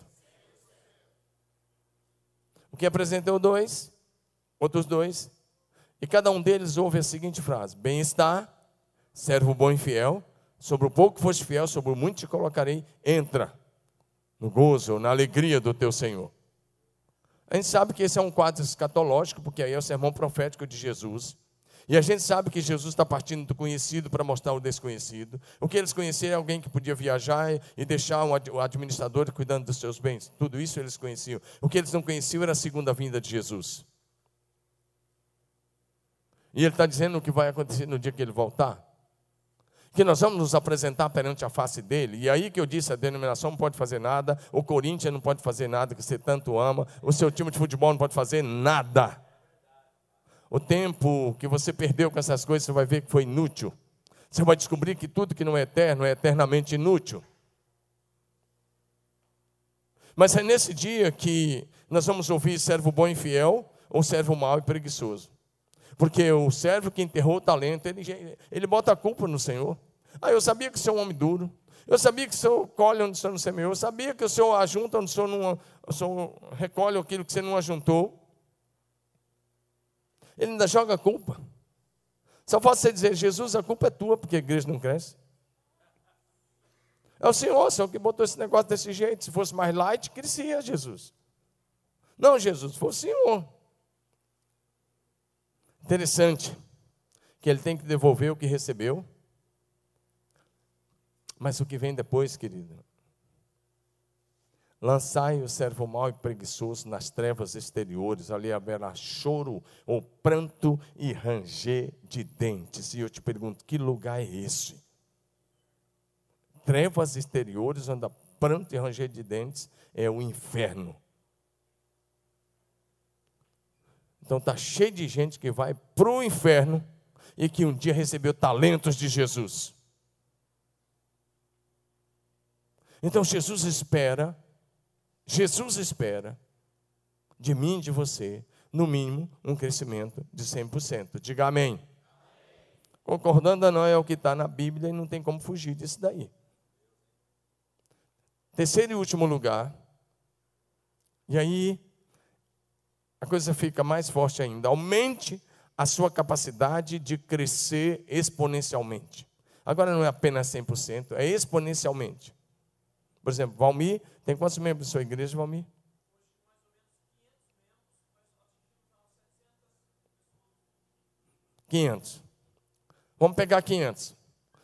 S1: O que apresentou 2, outros 2, e cada um deles ouve a seguinte frase: bem-estar, servo bom e fiel, sobre o pouco foste fiel, sobre o muito te colocarei, entra no gozo, na alegria do teu Senhor. A gente sabe que esse é um quadro escatológico, porque aí é o sermão profético de Jesus. E a gente sabe que Jesus está partindo do conhecido para mostrar o desconhecido. O que eles conheceram é alguém que podia viajar e deixar o administrador cuidando dos seus bens. Tudo isso eles conheciam. O que eles não conheciam era a segunda vinda de Jesus. E ele está dizendo o que vai acontecer no dia que ele voltar. Que nós vamos nos apresentar perante a face dele. E aí que eu disse, a denominação não pode fazer nada, o Corinthians não pode fazer nada, que você tanto ama, o seu time de futebol não pode fazer nada. O tempo que você perdeu com essas coisas, você vai ver que foi inútil. Você vai descobrir que tudo que não é eterno é eternamente inútil. Mas é nesse dia que nós vamos ouvir servo bom e fiel ou servo mau e preguiçoso. Porque o servo que enterrou o talento, ele bota a culpa no Senhor. Eu sabia que o Senhor é um homem duro. Eu sabia que o Senhor colhe onde o Senhor não semeou. Eu sabia que o Senhor ajunta onde o Senhor recolhe aquilo que você não ajuntou. Ele ainda joga a culpa. Só falta você dizer: Jesus, a culpa é tua, porque a igreja não cresce. É o Senhor que botou esse negócio desse jeito. Se fosse mais light, crescia, Jesus. Não, Jesus, foi o Senhor. Interessante que ele tem que devolver o que recebeu. Mas o que vem depois, querido? Lançai o servo mau e preguiçoso nas trevas exteriores, ali haverá choro, ou pranto e ranger de dentes. E eu te pergunto, que lugar é esse? Trevas exteriores, onde há pranto e ranger de dentes, é o inferno. Então está cheio de gente que vai para o inferno e que um dia recebeu talentos de Jesus. Então Jesus espera de mim e de você, no mínimo, um crescimento de 100%. Diga amém. Concordando ou não é o que está na Bíblia e não tem como fugir disso daí. Terceiro e último lugar, e aí a coisa fica mais forte ainda. Aumente a sua capacidade de crescer exponencialmente. Agora não é apenas 100%, é exponencialmente. Por exemplo, Valmir, tem quantos membros da sua igreja, Valmir? $500. Vamos pegar 500.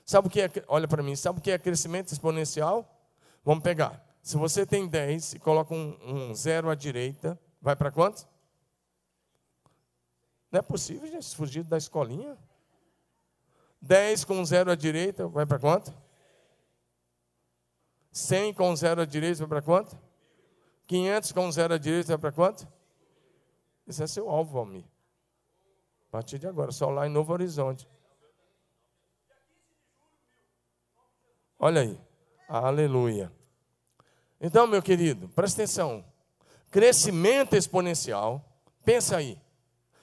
S1: Sabe o que é? Olha para mim, sabe o que é crescimento exponencial? Vamos pegar. Se você tem 10 e coloca um 0 à direita, vai para quanto? Não é possível, gente, fugir da escolinha. 10 com 0 à direita, vai para quanto? 100 com 0 à direita, vai para quanto? 500 com 0 à direita, vai para quanto? Esse é seu alvo, Valmir. A partir de agora, só lá em Novo Horizonte. Olha aí. Aleluia. Então, meu querido, presta atenção. Crescimento exponencial. Pensa aí.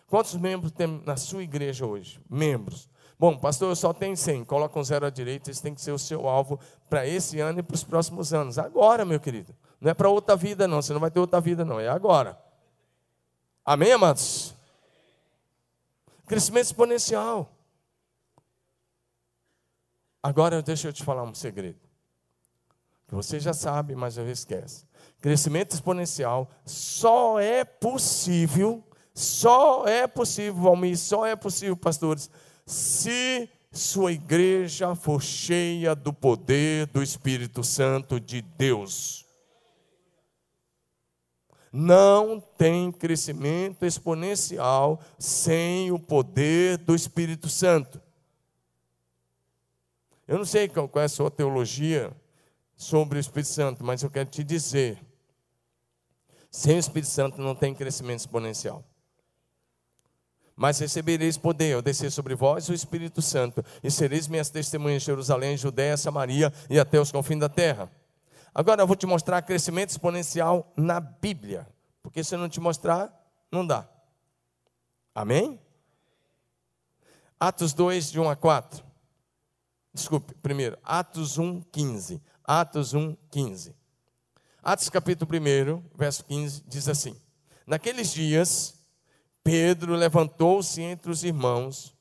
S1: Quantos membros tem na sua igreja hoje? Membros. Bom, pastor, eu só tenho 100. Coloca um 0 à direita. Esse tem que ser o seu alvo para esse ano e para os próximos anos. Agora, meu querido. Não é para outra vida, não. Você não vai ter outra vida, não. É agora. Amém, amados? Crescimento exponencial. Agora, deixa eu te falar um segredo. Que você já sabe, mas já esquece. Crescimento exponencial só é possível, Valmir, só é possível, pastores, se sua igreja for cheia do poder do Espírito Santo de Deus. Não tem crescimento exponencial sem o poder do Espírito Santo. Eu não sei qual é a sua teologia sobre o Espírito Santo, mas eu quero te dizer, sem o Espírito Santo não tem crescimento exponencial. Mas recebereis poder ao descer sobre vós o Espírito Santo, e sereis minhas testemunhas em Jerusalém, Judéia, Samaria e até os confins da terra. Agora eu vou te mostrar crescimento exponencial na Bíblia. Porque se eu não te mostrar, não dá. Amém? Atos 2, de 1 a 4. Desculpe, primeiro, Atos 1, 15. Atos 1, 15. Atos capítulo 1, verso 15, diz assim: naqueles dias, Pedro levantou-se entre os irmãos,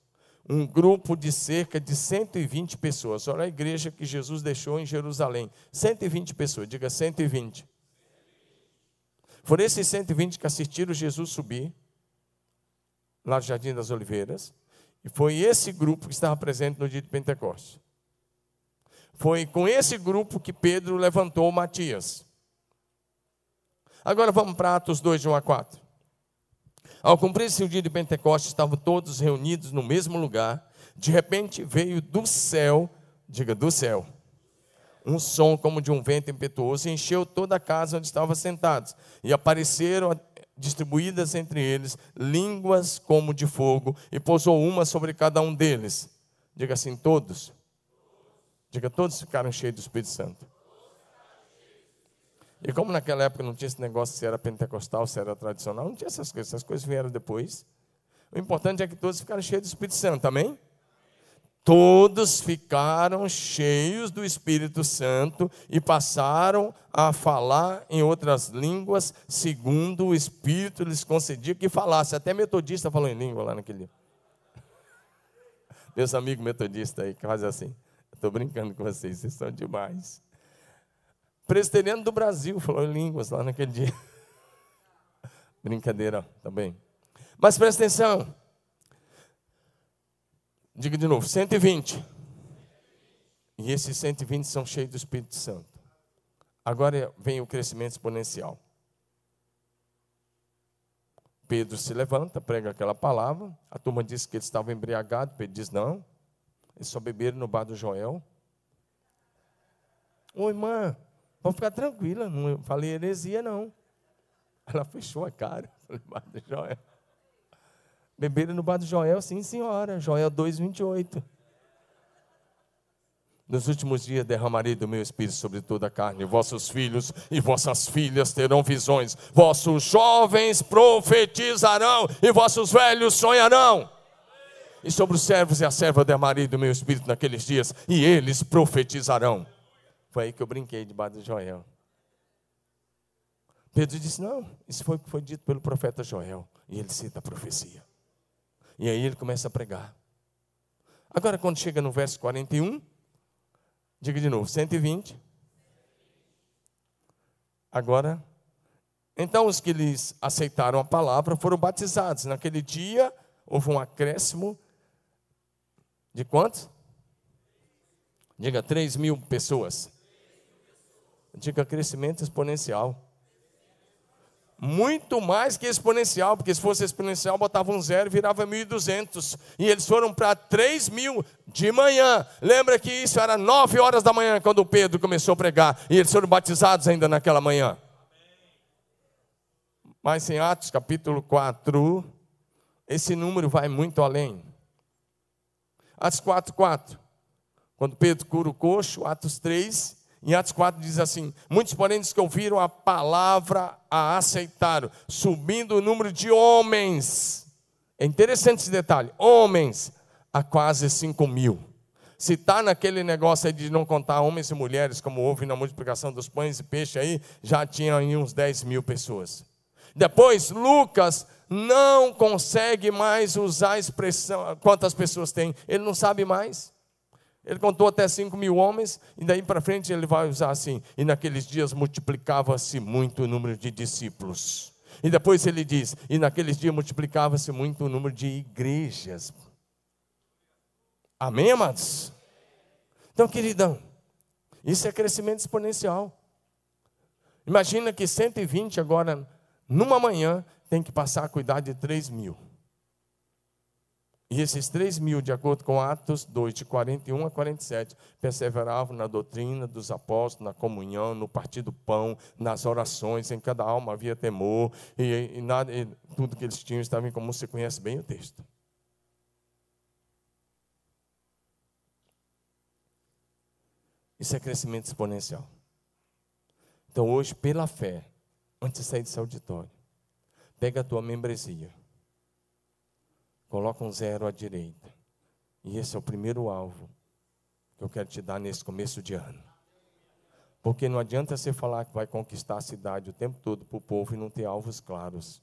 S1: um grupo de cerca de 120 pessoas. Olha a igreja que Jesus deixou em Jerusalém. 120 pessoas, diga 120. Foram esses 120 que assistiram Jesus subir, lá no Jardim das Oliveiras, e foi esse grupo que estava presente no dia de Pentecostes. Foi com esse grupo que Pedro levantou Matias. Agora vamos para Atos 2, de 1 a 4. Ao cumprir-se o dia de Pentecostes, estavam todos reunidos no mesmo lugar. De repente veio do céu, diga do céu, um som como de um vento impetuoso e encheu toda a casa onde estavam sentados. E apareceram distribuídas entre eles línguas como de fogo, e pousou uma sobre cada um deles. Diga assim, todos. Diga, todos ficaram cheios do Espírito Santo. E como naquela época não tinha esse negócio se era pentecostal, se era tradicional, não tinha essas coisas vieram depois. O importante é que todos ficaram cheios do Espírito Santo, amém? Todos ficaram cheios do Espírito Santo e passaram a falar em outras línguas, segundo o Espírito lhes concedia que falasse. Até metodista falou em língua lá naquele dia. Meus amigos metodistas aí, que fazem assim. Estou brincando com vocês, vocês são demais. Presbiteriano do Brasil falou em línguas lá naquele dia. Brincadeira também. Mas presta atenção. Diga de novo, 120. E esses 120 são cheios do Espírito Santo. Agora vem o crescimento exponencial. Pedro se levanta, prega aquela palavra. A turma disse que eles estavam embriagados. Pedro diz, não. Eles só beberam no bar do Joel. Ô irmã, pode ficar tranquila, não falei heresia não. Ela fechou a cara. Falei, bar do Joel. Beberam no bar do Joel, sim senhora. Joel 2:28. Nos últimos dias derramarei do meu espírito sobre toda a carne. Vossos filhos e vossas filhas terão visões. Vossos jovens profetizarão e vossos velhos sonharão. E sobre os servos e a serva derramarei do meu espírito naqueles dias, e eles profetizarão. Foi aí que eu brinquei debaixo do Joel. Pedro disse, não, isso foi o que foi dito pelo profeta Joel. E ele cita a profecia. E aí ele começa a pregar. Agora quando chega no verso 41, diga de novo, 120. Agora, então os que lhes aceitaram a palavra foram batizados. Naquele dia houve um acréscimo de quantos? Diga 3.000 pessoas. Diga crescimento exponencial. Muito mais que exponencial, porque se fosse exponencial, botava um zero e virava 1.200. E eles foram para 3.000 de manhã. Lembra que isso era 9 horas da manhã, quando Pedro começou a pregar. E eles foram batizados ainda naquela manhã. Mas em Atos capítulo 4, esse número vai muito além. Atos 4:4. Quando Pedro cura o coxo, Atos 3. Em Atos 4 diz assim, muitos porém que ouviram a palavra a aceitaram, subindo o número de homens. É interessante esse detalhe, homens a quase 5.000. Se está naquele negócio aí de não contar homens e mulheres, como houve na multiplicação dos pães e peixes aí, já tinha aí uns 10.000 pessoas. Depois, Lucas não consegue mais usar a expressão, quantas pessoas tem, ele não sabe mais. Ele contou até 5.000 homens, e daí para frente ele vai usar assim, e naqueles dias multiplicava-se muito o número de discípulos. E depois ele diz, e naqueles dias multiplicava-se muito o número de igrejas. Amém, amados? Então, queridão, isso é crescimento exponencial. Imagina que 120 agora, numa manhã, tem que passar a cuidar de 3.000. E esses 3.000, de acordo com Atos 2, de 41 a 47, perseveravam na doutrina dos apóstolos, na comunhão, no partir do pão, nas orações, em cada alma havia temor, e tudo que eles tinham estava em comum. Você conhece bem o texto. Isso é crescimento exponencial. Então hoje, pela fé, antes de sair desse auditório, pega a tua membresia, coloca um 0 à direita, e esse é o primeiro alvo que eu quero te dar nesse começo de ano. Porque não adianta você falar que vai conquistar a cidade o tempo todo para o povo e não ter alvos claros.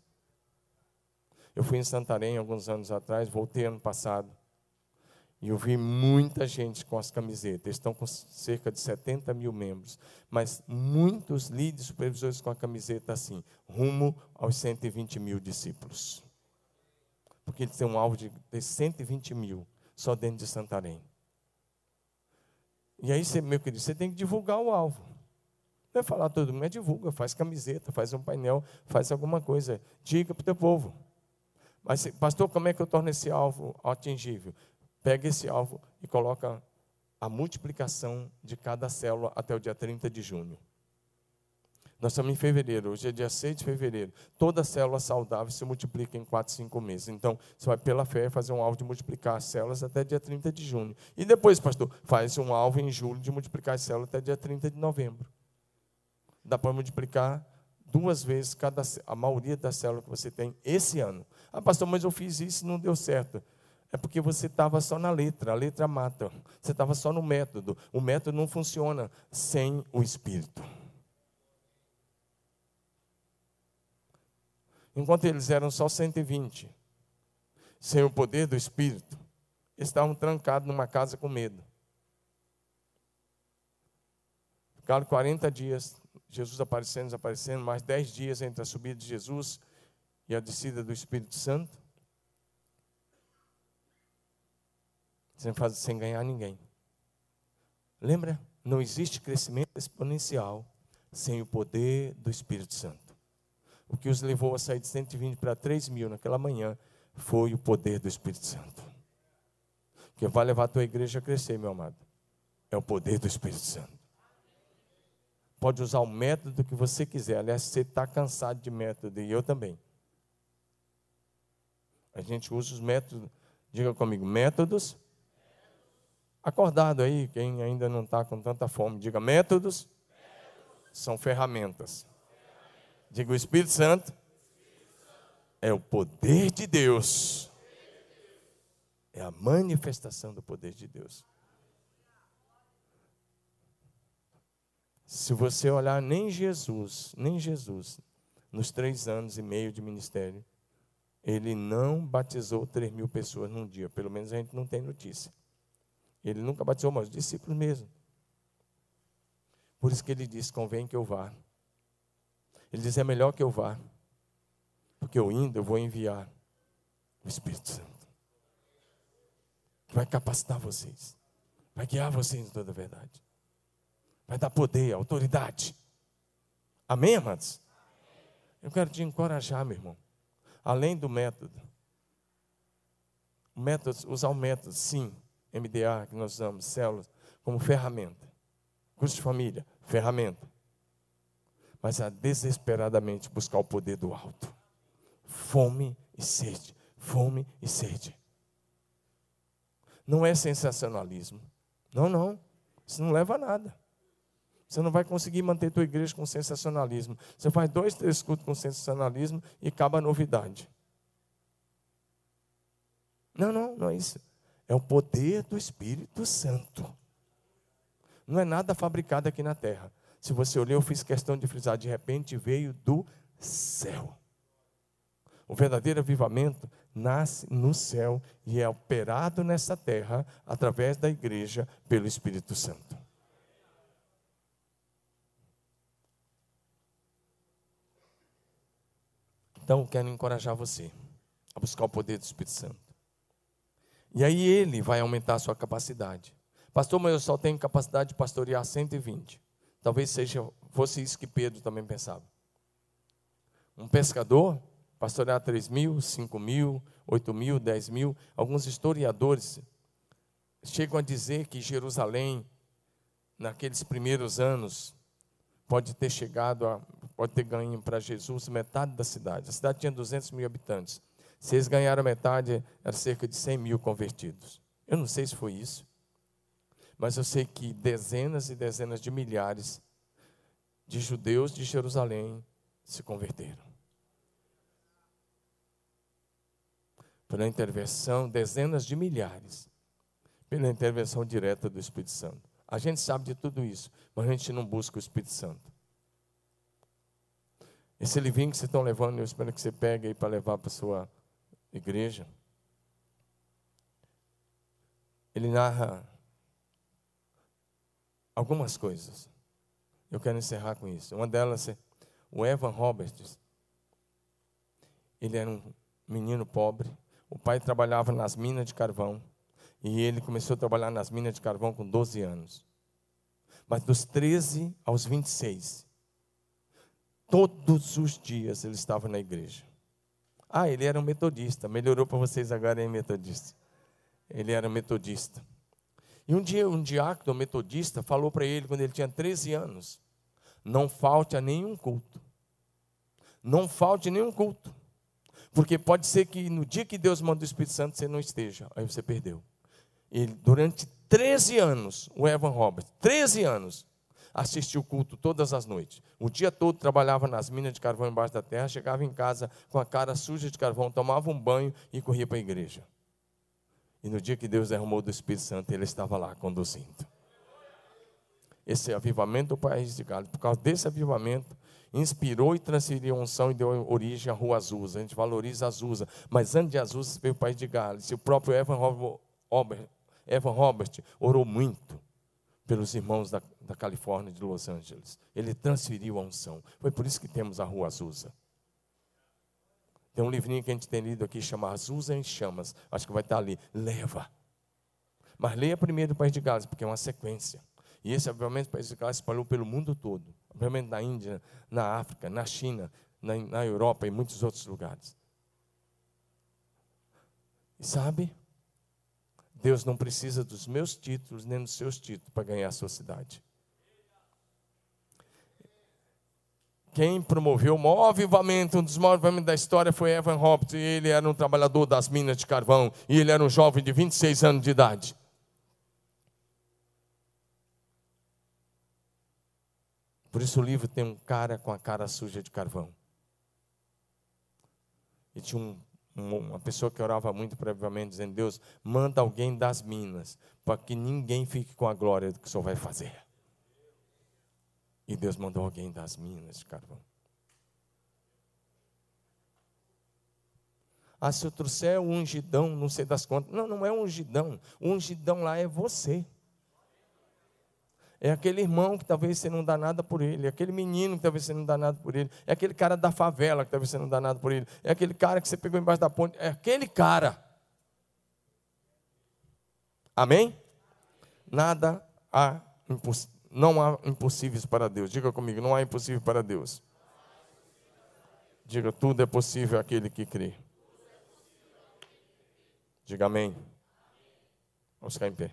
S1: Eu fui em Santarém alguns anos atrás, voltei ano passado, e eu vi muita gente com as camisetas. Eles estão com cerca de 70 mil membros, mas muitos líderes supervisores com a camiseta assim, rumo aos 120 mil discípulos. Porque eles têm um alvo de 120 mil, só dentro de Santarém. E aí, meu querido, você tem que divulgar o alvo. Não é falar todo mundo, divulga, faz camiseta, faz um painel, faz alguma coisa. Diga para o teu povo. Mas, pastor, como é que eu torno esse alvo atingível? Pega esse alvo e coloca a multiplicação de cada célula até o dia 30 de junho. Nós estamos em fevereiro, hoje é dia 6 de fevereiro. Toda célula saudável se multiplica em 4, 5 meses. Então, você vai pela fé fazer um alvo de multiplicar as células até dia 30 de junho. E depois, pastor, faz um alvo em julho de multiplicar as células até dia 30 de novembro. Dá para multiplicar 2 vezes a maioria das células que você tem esse ano. Ah, pastor, mas eu fiz isso e não deu certo. É porque você estava só na letra, a letra mata. Você estava só no método. O método não funciona sem o Espírito. Enquanto eles eram só 120, sem o poder do Espírito, eles estavam trancados numa casa com medo. Ficaram 40 dias, Jesus aparecendo, desaparecendo, mais 10 dias entre a subida de Jesus e a descida do Espírito Santo. Sem ganhar ninguém. Lembra? Não existe crescimento exponencial sem o poder do Espírito Santo. O que os levou a sair de 120 para 3 mil naquela manhã foi o poder do Espírito Santo. O que vai levar a tua igreja a crescer, meu amado, é o poder do Espírito Santo. Pode usar o método que você quiser. Aliás, você está cansado de método, e eu também. A gente usa os métodos, diga comigo, métodos. Acordado aí, quem ainda não está com tanta fome, diga métodos são ferramentas. Diga o Espírito Santo é o poder de Deus. É a manifestação do poder de Deus. Se você olhar, nem Jesus, nos 3 anos e meio de ministério, ele não batizou 3 mil pessoas num dia. Pelo menos a gente não tem notícia. Ele nunca batizou, mas os discípulos mesmo. Por isso que ele disse, convém que eu vá. Ele diz, é melhor que eu vá. Porque eu indo, eu vou enviar o Espírito Santo. Que vai capacitar vocês. Vai guiar vocês em toda a verdade. Vai dar poder, autoridade. Amém, amados? Eu quero te encorajar, meu irmão. Além do método. Usar o método, sim. MDA, que nós usamos, células, como ferramenta. Curso de família, ferramenta. Mas a desesperadamente buscar o poder do alto. Fome e sede. Fome e sede. Não é sensacionalismo. Não. Isso não leva a nada. Você não vai conseguir manter a tua igreja com sensacionalismo. Você faz 2, 3 cultos com sensacionalismo e acaba a novidade. Não é isso. É o poder do Espírito Santo. Não é nada fabricado aqui na terra. Se você olhar, eu fiz questão de frisar, de repente veio do céu. O verdadeiro avivamento nasce no céu e é operado nessa terra através da igreja pelo Espírito Santo. Então, eu quero encorajar você a buscar o poder do Espírito Santo. E aí ele vai aumentar a sua capacidade. Pastor, mas eu só tenho capacidade de pastorear 120. Talvez fosse isso que Pedro também pensava. Um pescador, pastorear 3 mil, 5 mil, 8 mil, 10 mil. Alguns historiadores chegam a dizer que Jerusalém, naqueles primeiros anos, pode ter ganho para Jesus metade da cidade. A cidade tinha 200 mil habitantes. Se eles ganharam metade, era cerca de 100 mil convertidos. Eu não sei se foi isso, mas eu sei que dezenas e dezenas de milhares de judeus de Jerusalém se converteram. Pela intervenção, dezenas de milhares, pela intervenção direta do Espírito Santo. A gente sabe de tudo isso, mas a gente não busca o Espírito Santo. Esse livrinho que vocês estão levando, eu espero que você pegue aí para levar para a sua igreja. Ele narra algumas coisas. Eu quero encerrar com isso. Uma delas é o Evan Roberts. Ele era um menino pobre. O pai trabalhava nas minas de carvão. E ele começou a trabalhar nas minas de carvão com 12 anos. Mas dos 13 aos 26, todos os dias ele estava na igreja. Ah, ele era um metodista. Melhorou para vocês agora, hein, metodista? Ele era metodista. E um dia um diácono metodista falou para ele, quando ele tinha 13 anos, não falte a nenhum culto. Não falte a nenhum culto. Porque pode ser que no dia que Deus manda o Espírito Santo, você não esteja. Aí você perdeu. Ele, durante 13 anos, o Evan Roberts, 13 anos, assistiu o culto todas as noites. O dia todo trabalhava nas minas de carvão embaixo da terra, chegava em casa com a cara suja de carvão, tomava um banho e corria para a igreja. E no dia que Deus derramou do Espírito Santo, ele estava lá conduzindo. Esse avivamento do país de Gales, por causa desse avivamento, inspirou e transferiu a unção e deu origem à Rua Azusa. A gente valoriza Azusa, mas antes de Azusa veio o país de Gales. E o próprio Evan Robert orou muito pelos irmãos da Califórnia, de Los Angeles. Ele transferiu a unção. Foi por isso que temos a Rua Azusa. Tem um livrinho que a gente tem lido aqui, chama Azusa em Chamas. Acho que vai estar ali. Leva. Mas leia primeiro o país de Gales, porque é uma sequência. E esse avivamento do país de Gales espalhou pelo mundo todo. Avivamento na Índia, na África, na China, na Europa e muitos outros lugares. E sabe? Deus não precisa dos meus títulos, nem dos seus títulos para ganhar a sua cidade. Quem promoveu o maior avivamento, um dos maiores avivamentos da história foi Evan Roberts. E ele era um trabalhador das minas de carvão. E ele era um jovem de 26 anos de idade. Por isso o livro tem um cara com a cara suja de carvão. E tinha uma pessoa que orava muito para o avivamento, dizendo: Deus, manda alguém das minas, para que ninguém fique com a glória do que o Senhor vai fazer. E Deus mandou alguém das minas de carvão. Ah, se eu trouxer o ungidão, não sei das quantas. Não, não é ungidão. O ungidão lá é você. É aquele irmão que talvez você não dá nada por ele. É aquele menino que talvez você não dá nada por ele. É aquele cara da favela que talvez você não dá nada por ele. É aquele cara que você pegou embaixo da ponte. É aquele cara. Amém? Nada há impossível. Não há impossíveis para Deus. Diga comigo, não há impossível para Deus. Diga, tudo é possível àquele que crê. Diga amém. Vamos ficar em pé.